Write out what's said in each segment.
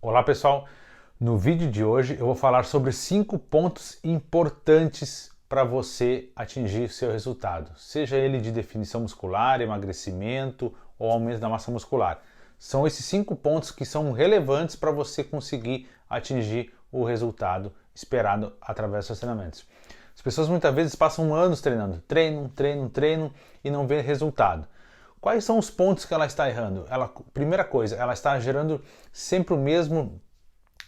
Olá pessoal, no vídeo de hoje eu vou falar sobre 5 pontos importantes para você atingir seu resultado, seja ele de definição muscular, emagrecimento ou aumento da massa muscular. São esses 5 pontos que são relevantes para você conseguir atingir o resultado esperado através dos seus treinamentos. As pessoas muitas vezes passam anos treinando, treinam e não vê resultado. Quais são os pontos que ela está errando? Primeira coisa, ela está gerando sempre o mesmo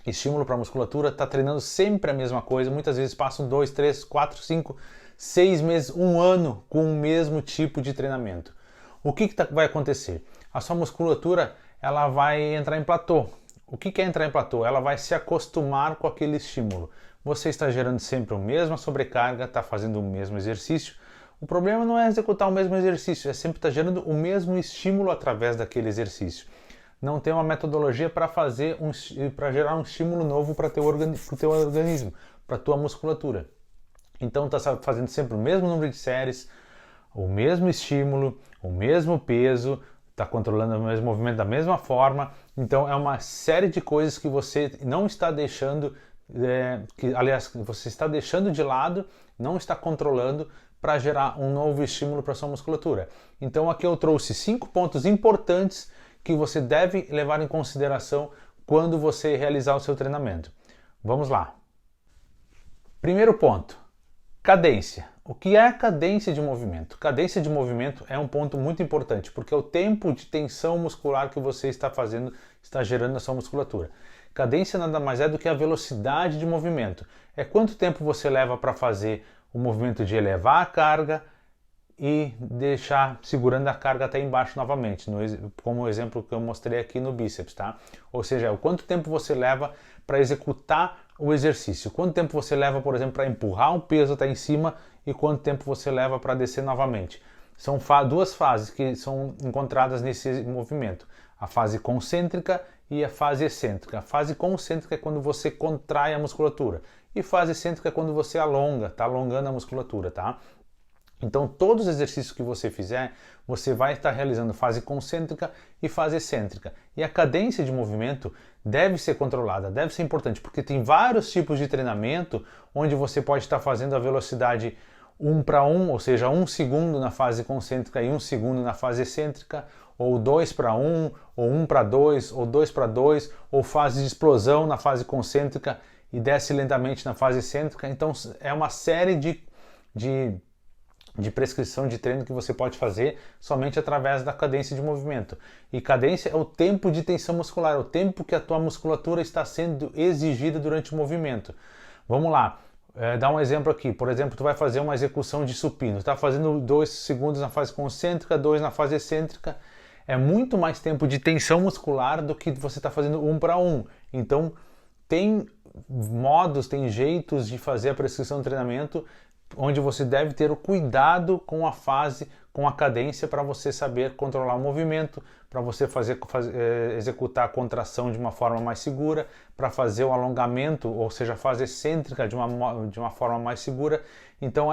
estímulo para a musculatura, está treinando sempre a mesma coisa, muitas vezes passam 2, 3, 4, 5, 6 meses, um ano com o mesmo tipo de treinamento. O que vai acontecer? A sua musculatura ela vai entrar em platô. O que é entrar em platô? Ela vai se acostumar com aquele estímulo. Você está gerando sempre a mesma sobrecarga, está fazendo o mesmo exercício. O problema não é executar o mesmo exercício, é sempre estar gerando o mesmo estímulo através daquele exercício. Não tem uma metodologia para gerar um estímulo novo para o teu organismo, para a tua musculatura. Então está fazendo sempre o mesmo número de séries, o mesmo estímulo, o mesmo peso, está controlando o mesmo movimento da mesma forma. Então é uma série de coisas que você não está deixando, aliás, você está deixando de lado, não está controlando para gerar um novo estímulo para a sua musculatura. Então aqui eu trouxe 5 pontos importantes que você deve levar em consideração quando você realizar o seu treinamento. Vamos lá. Primeiro ponto, cadência. O que é a cadência de movimento? Cadência de movimento é um ponto muito importante, porque é o tempo de tensão muscular que você está fazendo, está gerando na sua musculatura. Cadência nada mais é do que a velocidade de movimento. É quanto tempo você leva para fazer o movimento de elevar a carga e deixar segurando a carga até embaixo novamente, como o exemplo que eu mostrei aqui no bíceps, tá? Ou seja, o quanto tempo você leva para executar o exercício, quanto tempo você leva, por exemplo, para empurrar um peso até em cima e quanto tempo você leva para descer novamente. São duas fases que são encontradas nesse movimento, a fase concêntrica e a fase excêntrica. A fase concêntrica é quando você contrai a musculatura e fase excêntrica é quando você alonga, está alongando a musculatura, tá? Então, todos os exercícios que você fizer, você vai estar realizando fase concêntrica e fase excêntrica. E a cadência de movimento deve ser controlada, deve ser importante, porque tem vários tipos de treinamento onde você pode estar fazendo a velocidade 1 para 1, ou seja, 1 segundo na fase concêntrica e 1 segundo na fase excêntrica, ou 2 para 1, ou 1 para 2, ou 2 para 2, ou fase de explosão na fase concêntrica e desce lentamente na fase excêntrica. Então, é uma série de prescrição de treino que você pode fazer somente através da cadência de movimento. E cadência é o tempo de tensão muscular, é o tempo que a tua musculatura está sendo exigida durante o movimento. Vamos lá, dar um exemplo aqui. Por exemplo, tu vai fazer uma execução de supino, está fazendo 2 segundos na fase concêntrica, 2 na fase excêntrica. É muito mais tempo de tensão muscular do que você está fazendo 1 para 1. Então, tem modos, tem jeitos de fazer a prescrição de treinamento onde você deve ter o cuidado com a fase, com a cadência para você saber controlar o movimento, para você executar a contração de uma forma mais segura, para fazer o alongamento, ou seja, a fase excêntrica de uma forma mais segura. Então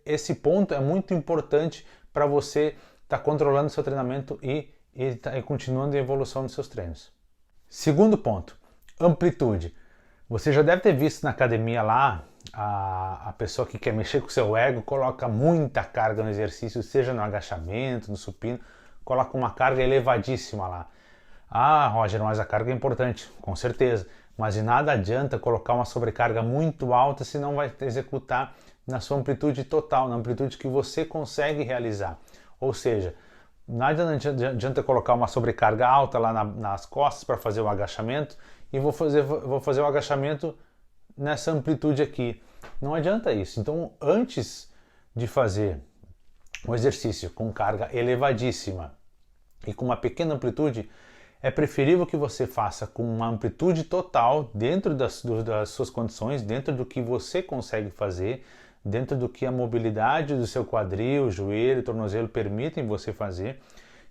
esse ponto é muito importante para você estar controlando o seu treinamento e continuando a evolução dos seus treinos. Segundo ponto, amplitude. Você já deve ter visto na academia lá, a pessoa que quer mexer com o seu ego coloca muita carga no exercício, seja no agachamento, no supino, coloca uma carga elevadíssima lá. Ah, Roger, mas a carga é importante, com certeza, mas de nada adianta colocar uma sobrecarga muito alta se não vai executar na sua amplitude total, na amplitude que você consegue realizar. Ou seja, nada adianta colocar uma sobrecarga alta lá nas costas para fazer o agachamento e vou fazer o agachamento nessa amplitude aqui. Não adianta isso. Então, antes de fazer o exercício com carga elevadíssima e com uma pequena amplitude, é preferível que você faça com uma amplitude total dentro das suas condições, dentro do que você consegue fazer, dentro do que a mobilidade do seu quadril, joelho, tornozelo permitem você fazer.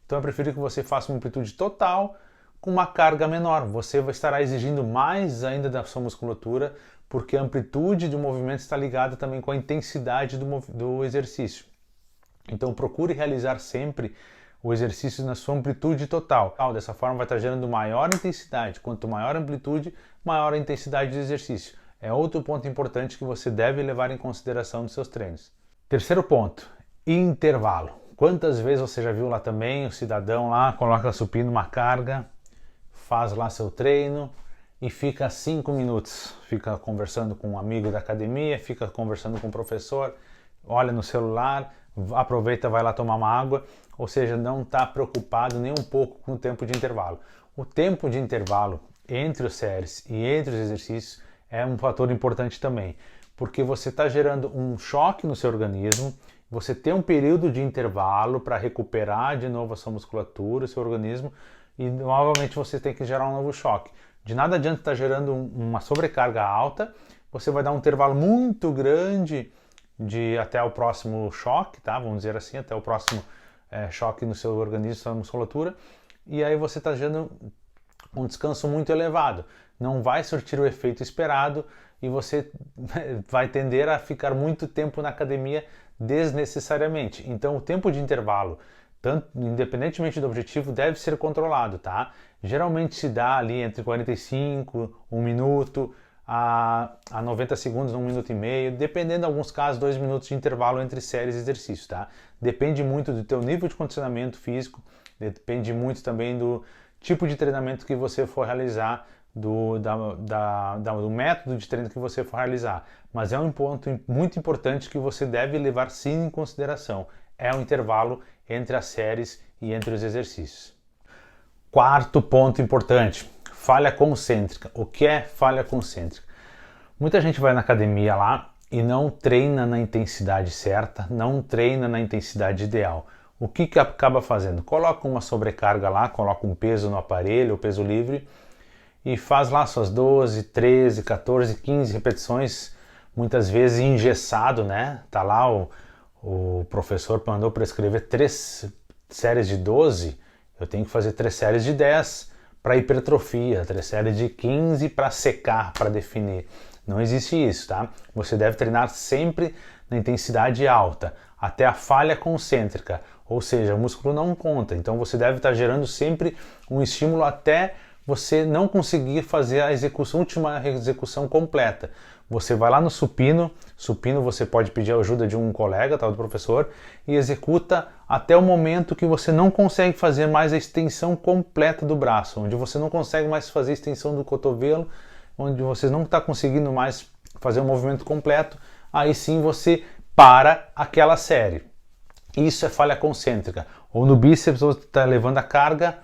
Então é preferível que você faça uma amplitude total com uma carga menor. Você estará exigindo mais ainda da sua musculatura, porque a amplitude do movimento está ligada também com a intensidade do exercício. Então procure realizar sempre o exercício na sua amplitude total. Dessa forma vai estar gerando maior intensidade. Quanto maior a amplitude, maior a intensidade do exercício. É outro ponto importante que você deve levar em consideração nos seus treinos. Terceiro ponto, intervalo. Quantas vezes você já viu lá também o cidadão lá, coloca supino uma carga, faz lá seu treino e fica 5 minutos. Fica conversando com um amigo da academia, fica conversando com o professor, olha no celular, aproveita, vai lá tomar uma água, ou seja, não está preocupado nem um pouco com o tempo de intervalo. O tempo de intervalo entre os séries e entre os exercícios é um fator importante também, porque você está gerando um choque no seu organismo, você tem um período de intervalo para recuperar de novo a sua musculatura, o seu organismo, e novamente você tem que gerar um novo choque. De nada adianta estar gerando uma sobrecarga alta, você vai dar um intervalo muito grande até o próximo choque, tá? Vamos dizer assim, até o próximo choque no seu organismo, sua musculatura, e aí você está gerando um descanso muito elevado. Não vai surtir o efeito esperado e você vai tender a ficar muito tempo na academia desnecessariamente. Então o tempo de intervalo, tanto, independentemente do objetivo, deve ser controlado, tá? Geralmente se dá ali entre 45, 1 minuto, a 90 segundos, 1 minuto e meio, dependendo, em alguns casos, 2 minutos de intervalo entre séries e exercícios, tá? Depende muito do teu nível de condicionamento físico, depende muito também do tipo de treinamento que você for realizar, do método de treino que você for realizar. Mas é um ponto muito importante que você deve levar sim em consideração. É o intervalo entre as séries e entre os exercícios. Quarto ponto importante, falha concêntrica. O que é falha concêntrica? Muita gente vai na academia lá e não treina na intensidade certa, não treina na intensidade ideal. O que acaba fazendo? Coloca uma sobrecarga lá, coloca um peso no aparelho, o peso livre, e faz lá suas 12, 13, 14, 15 repetições, muitas vezes engessado, né? Tá lá o professor mandou prescrever 3 séries de 12, eu tenho que fazer 3 séries de 10 para hipertrofia, 3 séries de 15 para secar, para definir. Não existe isso, tá? Você deve treinar sempre na intensidade alta, até a falha concêntrica, ou seja, o músculo não conta, então você deve estar gerando sempre um estímulo até você não conseguir fazer a última execução completa. Você vai lá no supino você pode pedir a ajuda de um colega, tal, do professor, e executa até o momento que você não consegue fazer mais a extensão completa do braço, onde você não consegue mais fazer a extensão do cotovelo, onde você não está conseguindo mais fazer o movimento completo, aí sim você para aquela série. Isso é falha concêntrica. Ou no bíceps você está levando a carga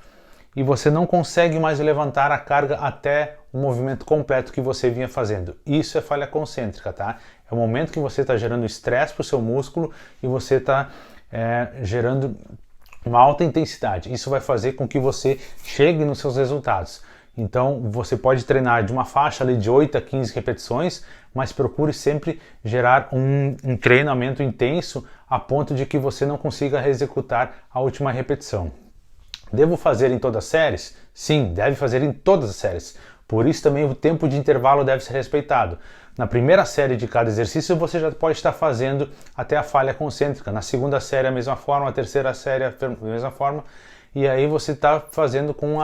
e você não consegue mais levantar a carga até o movimento completo que você vinha fazendo. Isso é falha concêntrica, tá? É o momento que você está gerando estresse para o seu músculo e você está gerando uma alta intensidade. Isso vai fazer com que você chegue nos seus resultados. Então você pode treinar de uma faixa ali de 8 a 15 repetições, mas procure sempre gerar um treinamento intenso a ponto de que você não consiga executar a última repetição. Devo fazer em todas as séries? Sim, deve fazer em todas as séries. Por isso também o tempo de intervalo deve ser respeitado. Na primeira série de cada exercício você já pode estar fazendo até a falha concêntrica. Na segunda série a mesma forma, na terceira série a mesma forma. E aí você está fazendo com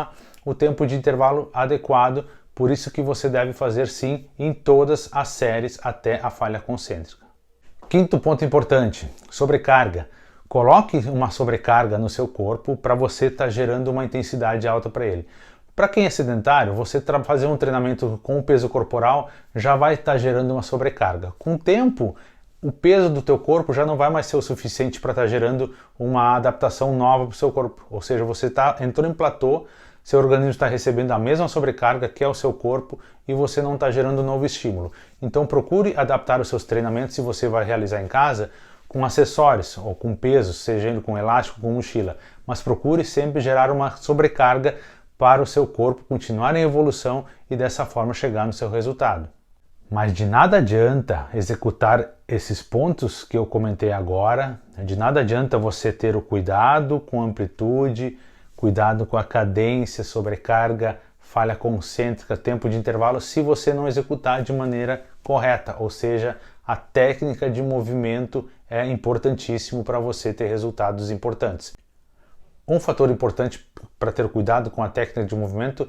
o tempo de intervalo adequado. Por isso que você deve fazer sim em todas as séries até a falha concêntrica. Quinto ponto importante, sobrecarga. Coloque uma sobrecarga no seu corpo para você estar gerando uma intensidade alta para ele. Para quem é sedentário, você fazer um treinamento com o peso corporal já vai estar gerando uma sobrecarga. Com o tempo, o peso do teu corpo já não vai mais ser o suficiente para estar gerando uma adaptação nova para o seu corpo. Ou seja, você entrou em platô, seu organismo está recebendo a mesma sobrecarga que é o seu corpo e você não está gerando um novo estímulo. Então procure adaptar os seus treinamentos, se você vai realizar em casa, com acessórios ou com pesos, seja ele com elástico, com mochila, mas procure sempre gerar uma sobrecarga para o seu corpo continuar em evolução e dessa forma chegar no seu resultado. Mas de nada adianta executar esses pontos que eu comentei agora, de nada adianta você ter o cuidado com a amplitude, cuidado com a cadência, sobrecarga, falha concêntrica, tempo de intervalo, se você não executar de maneira correta, ou seja, a técnica de movimento é importantíssimo para você ter resultados importantes. Um fator importante para ter cuidado com a técnica de movimento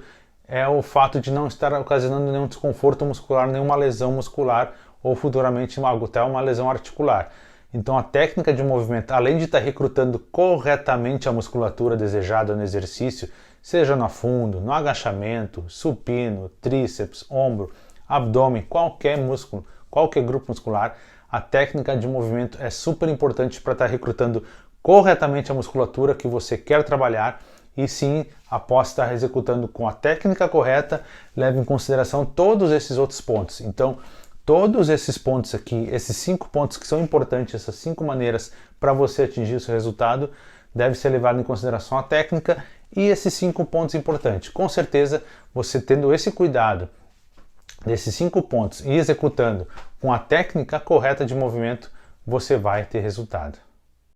é o fato de não estar ocasionando nenhum desconforto muscular, nenhuma lesão muscular ou futuramente até uma lesão articular. Então a técnica de movimento, além de estar recrutando corretamente a musculatura desejada no exercício, seja no afundo, no agachamento, supino, tríceps, ombro, abdômen, qualquer músculo, qualquer grupo muscular, a técnica de movimento é super importante para estar recrutando corretamente a musculatura que você quer trabalhar e sim, após estar executando com a técnica correta, leve em consideração todos esses outros pontos. Então, todos esses pontos aqui, esses 5 pontos que são importantes, essas 5 maneiras para você atingir o seu resultado, deve ser levado em consideração a técnica e esses 5 pontos importantes. Com certeza, você tendo esse cuidado desses 5 pontos e executando com a técnica correta de movimento, você vai ter resultado.